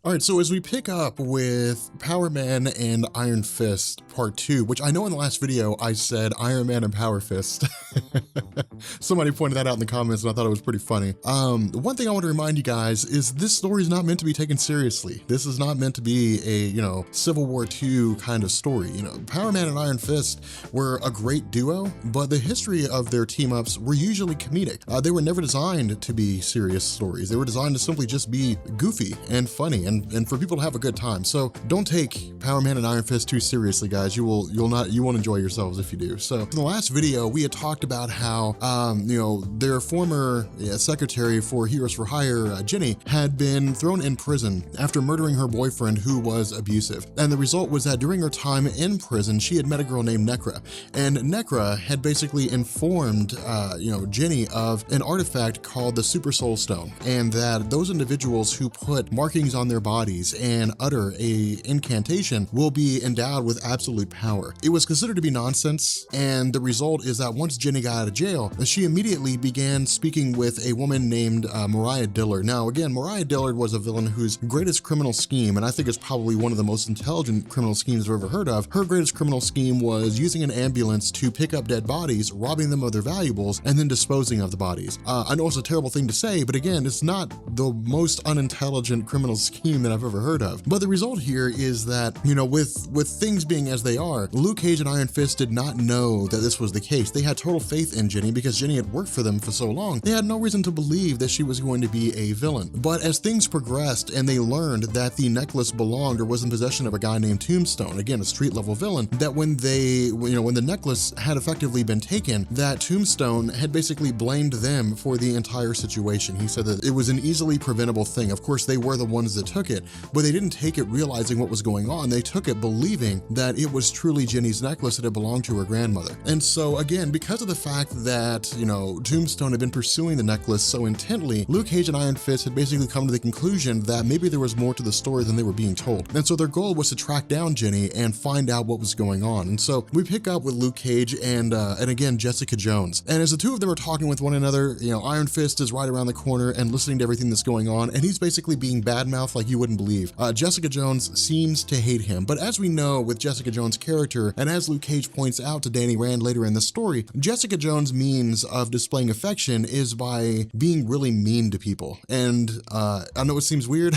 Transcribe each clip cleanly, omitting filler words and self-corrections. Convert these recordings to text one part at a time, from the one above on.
All right, so as we pick up with Power Man and Iron Fist Part 2, which I know in the last video I said Iron Man and Power Fist. Somebody pointed that out in the comments and I thought it was pretty funny. One thing I want to remind you guys is this story is not meant to be taken seriously. This is not meant to be a, Civil War II kind of story. Power Man and Iron Fist were a great duo, but the history of their team-ups were usually comedic. They were never designed to be serious stories. They were designed to simply just be goofy and funny and for people to have a good time. So don't take Power Man and Iron Fist too seriously, guys. You won't enjoy yourselves if you do. So in the last video, we had talked about how, their former secretary for Heroes for Hire, Jenny, had been thrown in prison after murdering her boyfriend who was abusive. And the result was that during her time in prison, she had met a girl named Necra. And Necra had basically informed, Jenny of an artifact called the Super Soul Stone, and that those individuals who put markings on their bodies and utter a incantation will be endowed with absolute power. It was considered to be nonsense, and the result is that once Jenny got out of jail, she immediately began speaking with a woman named Mariah Dillard. Now again, Mariah Dillard was a villain whose greatest criminal scheme, and I think it's probably one of the most intelligent criminal schemes I've ever heard of, her greatest criminal scheme was using an ambulance to pick up dead bodies, robbing them of their valuables, and then disposing of the bodies. I know it's a terrible thing to say, but again, it's not the most unintelligent criminal scheme that I've ever heard of. But the result here is that, with things being as they are, Luke Cage and Iron Fist did not know that this was the case. They had total faith in Jenny because Jenny had worked for them for so long. They had no reason to believe that she was going to be a villain. But as things progressed and they learned that the necklace belonged or was in possession of a guy named Tombstone, again, a street level villain, that when the necklace had effectively been taken, that Tombstone had basically blamed them for the entire situation. He said that it was an easily preventable thing. Of course, they were the ones that took it, but they didn't take it realizing what was going on. They took it believing that it was truly Jenny's necklace that had belonged to her grandmother. And so again, because of the fact that, Tombstone had been pursuing the necklace so intently, Luke Cage and Iron Fist had basically come to the conclusion that maybe there was more to the story than they were being told. And so their goal was to track down Jenny and find out what was going on. And so we pick up with Luke Cage and again, Jessica Jones. And as the two of them are talking with one another, Iron Fist is right around the corner and listening to everything that's going on, and he's basically being badmouthed like you wouldn't believe. Jessica Jones seems to hate him, but as we know with Jessica Jones' character, and as Luke Cage points out to Danny Rand later in the story, Jessica Jones' means of displaying affection is by being really mean to people. And I know it seems weird,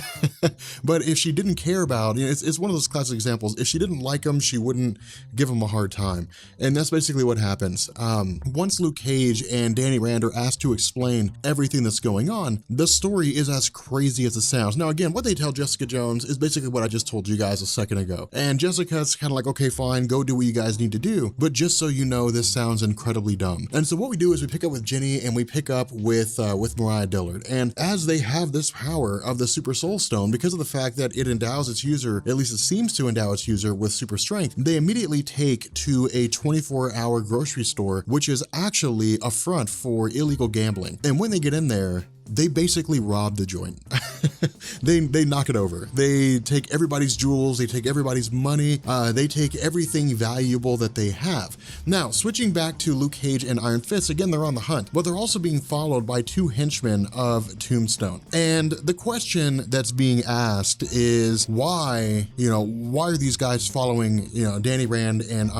but if she didn't care about, it's one of those classic examples. If she didn't like him, she wouldn't give him a hard time. And that's basically what happens. Once Luke Cage and Danny Rand are asked to explain everything that's going on, the story is as crazy as it sounds. Now again, what they tell Jessica Jones is basically what I just told you guys a second ago. And Jessica's kind of like, okay, fine, go do what you guys need to do. But just so you know, this sounds incredibly dumb. And so what we do is we pick up with Jenny and we pick up with Mariah Dillard. And as they have this power of the Super Soul Stone, because of the fact that it endows its user, at least it seems to endow its user with super strength, they immediately take to a 24-hour grocery store, which is actually a front for illegal gambling. And when they get in there, they basically rob the joint. They knock it over. They take everybody's jewels, they take everybody's money, they take everything valuable that they have. Now, switching back to Luke Cage and Iron Fist, again, they're on the hunt, but they're also being followed by two henchmen of Tombstone. And the question that's being asked is why are these guys following, Danny Rand and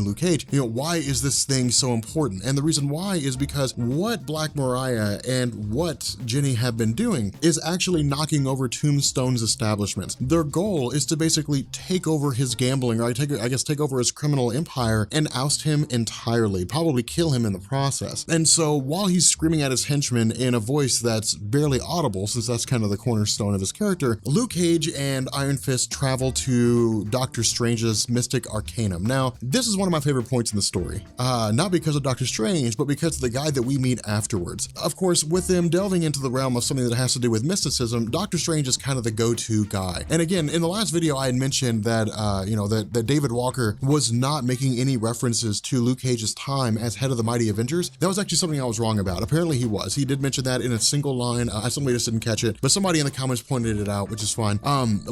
Luke Cage? Why is this thing so important? And the reason why is because what Black Mariah and what Jenny have been doing is actually knocking over Tombstone's establishments. Their goal is to basically take over his gambling, or take over his criminal empire and oust him entirely, probably kill him in the process. And so while he's screaming at his henchmen in a voice that's barely audible, since that's kind of the cornerstone of his character, Luke Cage and Iron Fist travel to Doctor Strange's Mystic Arcanum. Now, this is one of my favorite points in the story, not because of Doctor Strange, but because of the guy that we meet afterwards. Of course, with them delving into the realm of something that has to do with mysticism, Doctor Strange is kind of the go-to guy. And again, in the last video, I had mentioned that, that David Walker was not making any references to Luke Cage's time as head of the Mighty Avengers. That was actually something I was wrong about. Apparently he was. He did mention that in a single line. I simply just didn't catch it, but somebody in the comments pointed it out, which is fine.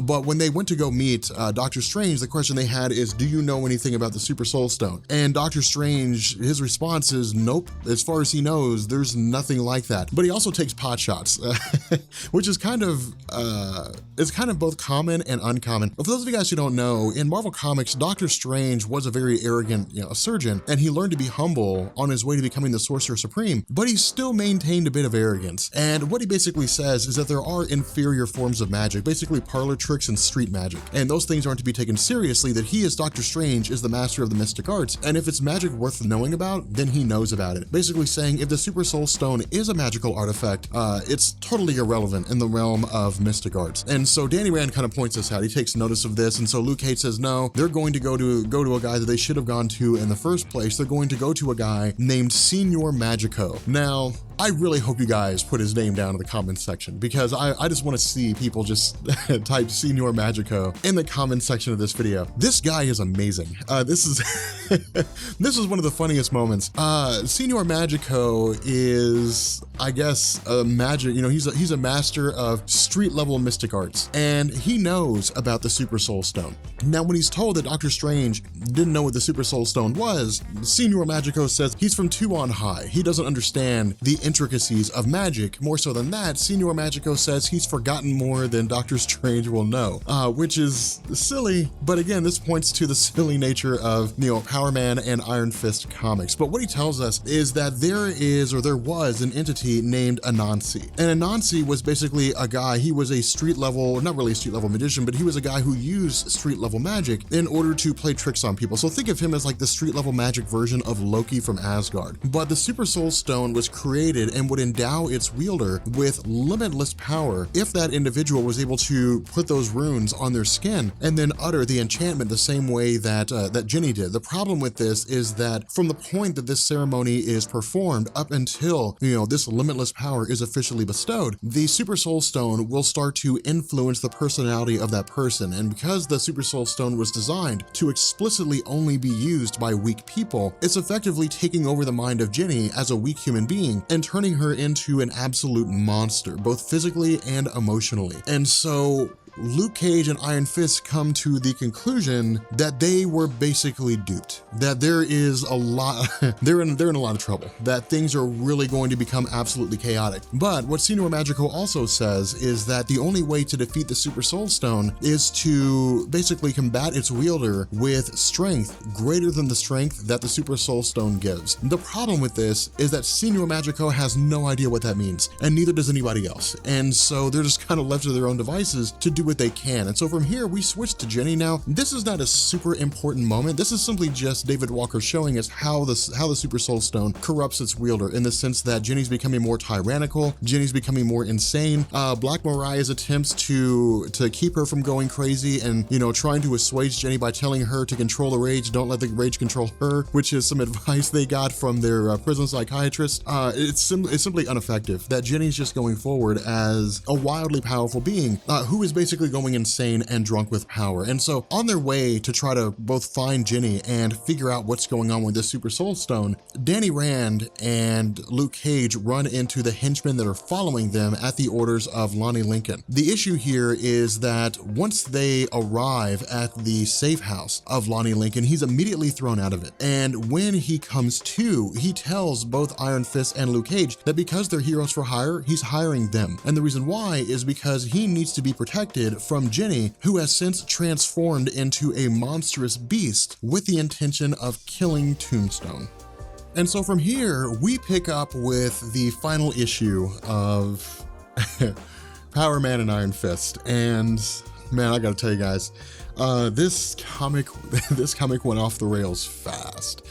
But when they went to go meet Doctor Strange, the question they had is, do you know anything about the Super Soul Stone? And Doctor Strange, his response is, nope. As far as he knows, there's nothing like that. But but he also takes pot shots, which is kind of both common and uncommon. But for those of you guys who don't know, in Marvel Comics, Doctor Strange was a very arrogant, surgeon, and he learned to be humble on his way to becoming the Sorcerer Supreme, but he still maintained a bit of arrogance. And what he basically says is that there are inferior forms of magic, basically parlor tricks and street magic, and those things aren't to be taken seriously, that he as Doctor Strange is the master of the mystic arts, and if it's magic worth knowing about, then he knows about it. Basically saying if the Super Soul Stone is a magical artifact, it's totally irrelevant in the realm of mystic arts. And so Danny Rand kind of points this out. He takes notice of this, and so Luke Cage says no, they're going to go to a guy that they should have gone to in the first place. They're going to go to a guy named Senor Magico. Now, I really hope you guys put his name down in the comments section, because I just want to see people just type Senor Magico in the comments section of this video. This guy is amazing. This is this is one of the funniest moments. Senor Magico is, I guess, a magic, he's a master of street level mystic arts, and he knows about the Super Soul Stone. Now, when he's told that Doctor Strange didn't know what the Super Soul Stone was, Senor Magico says he's from too on high. He doesn't understand the intricacies of magic. More so than that, Senor Magico says he's forgotten more than Doctor Strange will know, which is silly, but again, this points to the silly nature of, Power Man and Iron Fist comics. But what he tells us is that there was an entity named Anansi, and Anansi was basically a guy, he was a street level, not really a street level magician, but he was a guy who used street level magic in order to play tricks on people. So think of him as like the street level magic version of Loki from Asgard. But the Super Soul Stone was created and would endow its wielder with limitless power if that individual was able to put those runes on their skin and then utter the enchantment the same way that that Ginny did. The problem with this is that from the point that this ceremony is performed up until, this limitless power is officially bestowed, the Super Soul Stone will start to influence the personality of that person. And because the Super Soul Stone was designed to explicitly only be used by weak people, it's effectively taking over the mind of Ginny as a weak human being and turning her into an absolute monster, both physically and emotionally. And so Luke Cage and Iron Fist come to the conclusion that they were basically duped, that there is a lot, they're in a lot of trouble, that things are really going to become absolutely chaotic. But what Senor Magico also says is that the only way to defeat the Super Soul Stone is to basically combat its wielder with strength greater than the strength that the Super Soul Stone gives. The problem with this is that Senor Magico has no idea what that means, and neither does anybody else. And so they're just kind of left to their own devices to do what they can. And so from here, we switch to Ginny. Now, this is not a super important moment. This is simply just David Walker showing us how the Super Soul Stone corrupts its wielder, in the sense that Ginny's becoming more tyrannical, Ginny's becoming more insane. Black Mariah's attempts to keep her from going crazy and, trying to assuage Ginny by telling her to control the rage, don't let the rage control her, which is some advice they got from their prison psychiatrist. It's simply ineffective, that Ginny's just going forward as a wildly powerful being who is basically going insane and drunk with power. And so on their way to try to both find Ginny and figure out what's going on with this Super Soul Stone, Danny Rand and Luke Cage run into the henchmen that are following them at the orders of Lonnie Lincoln. The issue here is that once they arrive at the safe house of Lonnie Lincoln, he's immediately thrown out of it. And when he comes to, he tells both Iron Fist and Luke Cage that because they're heroes for hire, he's hiring them. And the reason why is because he needs to be protected from Ginny, who has since transformed into a monstrous beast with the intention of killing Tombstone. And so from here, we pick up with the final issue of Power Man and Iron Fist. And man, I gotta tell you guys, this comic went off the rails fast.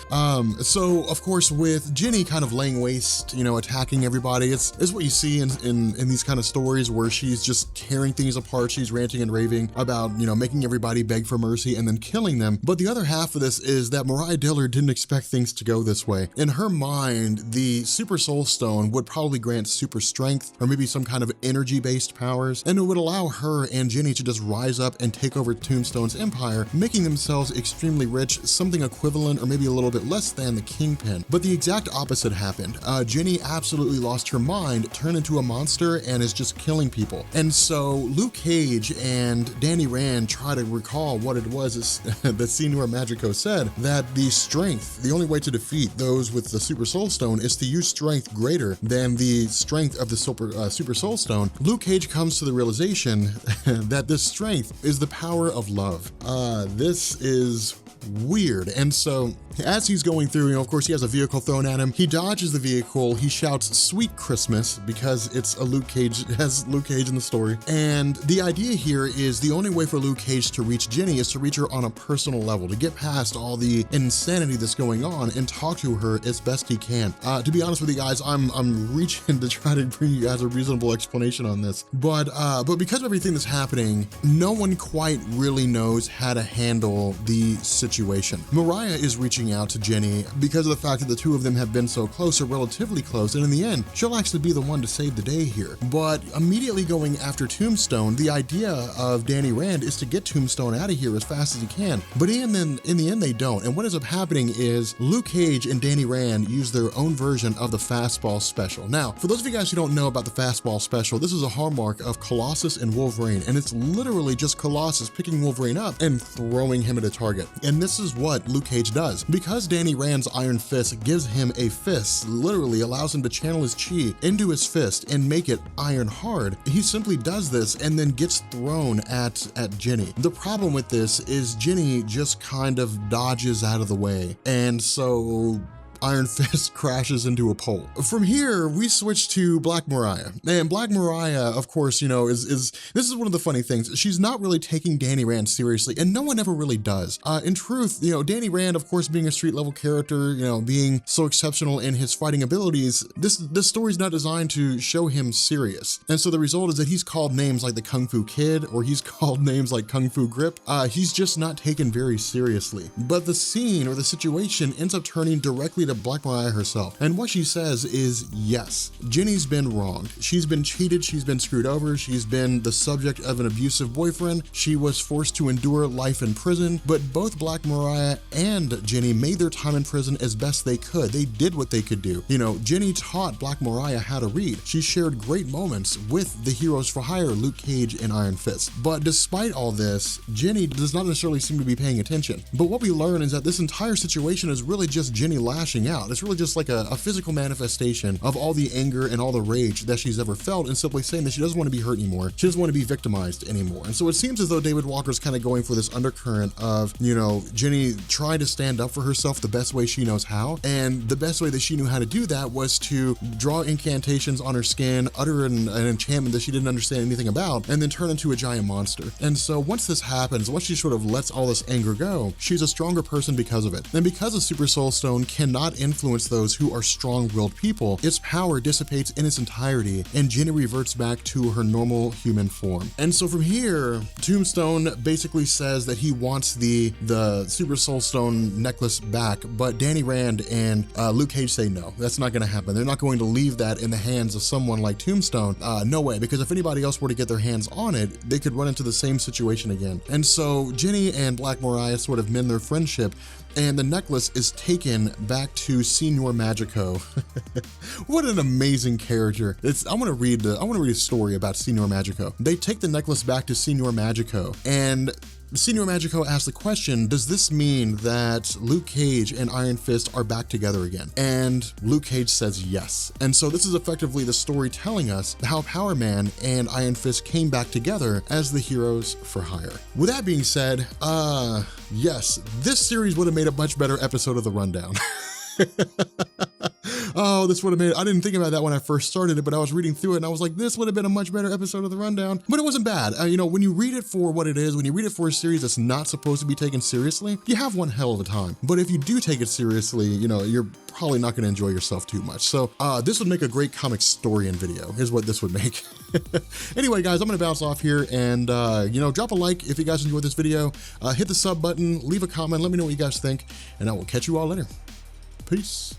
So of course, with Ginny kind of laying waste, attacking everybody, it's what you see in these kind of stories where she's just tearing things apart. She's ranting and raving about, making everybody beg for mercy and then killing them. But the other half of this is that Mariah Dillard didn't expect things to go this way. In her mind, the Super Soul Stone would probably grant super strength or maybe some kind of energy-based powers, and it would allow her and Ginny to just rise up and take over Tombstone Tombstone's empire, making themselves extremely rich, something equivalent or maybe a little bit less than the Kingpin. But the exact opposite happened. Jenny absolutely lost her mind, turned into a monster, and is just killing people. And so Luke Cage and Danny Rand try to recall what it was that Senor Magico said, that the strength, the only way to defeat those with the Super Soul Stone is to use strength greater than the strength of the Super Soul Stone. Luke Cage comes to the realization that this strength is the power of love. This is weird. And so as he's going through, of course he has a vehicle thrown at him. He dodges the vehicle. He shouts "Sweet Christmas" because it's a Luke Cage, it has Luke Cage in the story. And the idea here is the only way for Luke Cage to reach Jenny is to reach her on a personal level, to get past all the insanity that's going on and talk to her as best he can. To be honest with you guys, I'm reaching to try to bring you guys a reasonable explanation on this. But because of everything that's happening, no one quite really knows how to handle the situation. Mariah is reaching out to Jenny because of the fact that the two of them have been so close, or relatively close, and in the end, she'll actually be the one to save the day here. But immediately going after Tombstone, the idea of Danny Rand is to get Tombstone out of here as fast as he can. But in the end, they don't. And what ends up happening is Luke Cage and Danny Rand use their own version of the fastball special. Now, for those of you guys who don't know about the fastball special, this is a hallmark of Colossus and Wolverine, and it's literally just Colossus picking Wolverine up and throwing him at a target. And this is what Luke Cage does. Because Danny Rand's Iron Fist gives him a fist, literally allows him to channel his chi into his fist and make it iron hard, he simply does this and then gets thrown at Jenny. The problem with this is Jenny just kind of dodges out of the way, and so Iron Fist crashes into a pole. From here, we switch to Black Mariah. And Black Mariah, of course, this is one of the funny things. She's not really taking Danny Rand seriously, and no one ever really does. In truth, Danny Rand, of course, being a street level character, being so exceptional in his fighting abilities, this story's not designed to show him serious. And so the result is that he's called names like the Kung Fu Kid, or he's called names like Kung Fu Grip. He's just not taken very seriously. But the scene or the situation ends up turning directly to Black Mariah herself. And what she says is, yes, Jenny's been wronged. She's been cheated, she's been screwed over, she's been the subject of an abusive boyfriend, she was forced to endure life in prison, but both Black Mariah and Jenny made their time in prison as best they could. They did what they could do. Jenny taught Black Mariah how to read. She shared great moments with the heroes for hire, Luke Cage and Iron Fist. But despite all this, Jenny does not necessarily seem to be paying attention. But what we learn is that this entire situation is really just Jenny lashing out. It's really just like a physical manifestation of all the anger and all the rage that she's ever felt, and simply saying that she doesn't want to be hurt anymore. She doesn't want to be victimized anymore. And so it seems as though David Walker's kind of going for this undercurrent of, Jenny trying to stand up for herself the best way she knows how. And the best way that she knew how to do that was to draw incantations on her skin, utter an enchantment that she didn't understand anything about, and then turn into a giant monster. And so once this happens, once she sort of lets all this anger go, she's a stronger person because of it. And because the Super Soul Stone cannot influence those who are strong-willed people, its power dissipates in its entirety, and Jenny reverts back to her normal human form. And so from here, Tombstone basically says that he wants the Super Soul Stone necklace back, but Danny Rand and Luke Cage say no, that's not going to happen. They're not going to leave that in the hands of someone like Tombstone. No way, because if anybody else were to get their hands on it, they could run into the same situation again. And so Jenny and Black Mariah sort of mend their friendship, and the necklace is taken back to Senor Magico. What an amazing character. I want to read a story about Senor Magico. They take the necklace back to Senor Magico, and Senor Magico asks the question, does this mean that Luke Cage and Iron Fist are back together again? And Luke Cage says yes. And so this is effectively the story telling us how Power Man and Iron Fist came back together as the heroes for hire. With that being said, yes, this series would have made a much better episode of The Rundown. Oh, this would have made, I didn't think about that when I first started it, but I was reading through it and I was like, this would have been a much better episode of The Rundown. But it wasn't bad. When you read it for what it is, when you read it for a series that's not supposed to be taken seriously, you have one hell of a time. But if you do take it seriously, you're probably not going to enjoy yourself too much. So this would make a great comic story-in video, is what this would make. Anyway, guys, I'm going to bounce off here and, drop a like if you guys enjoyed this video. Hit the sub button, leave a comment, let me know what you guys think, and I will catch you all later. Peace.